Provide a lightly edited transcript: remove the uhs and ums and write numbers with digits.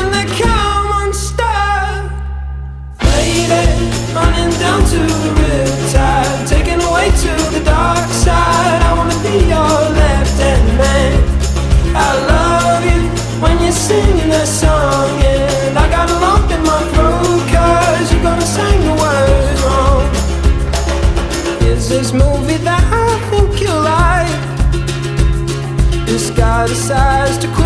And they come unstuck. Lady, running down to the riptide, taken away to the dark side. I wanna be your left-hand man. I love you when you're singing that song, and I got a lump in my throat 'cause you're gonna sing the words wrong. Is this movie that I think you like? This guy decides to quit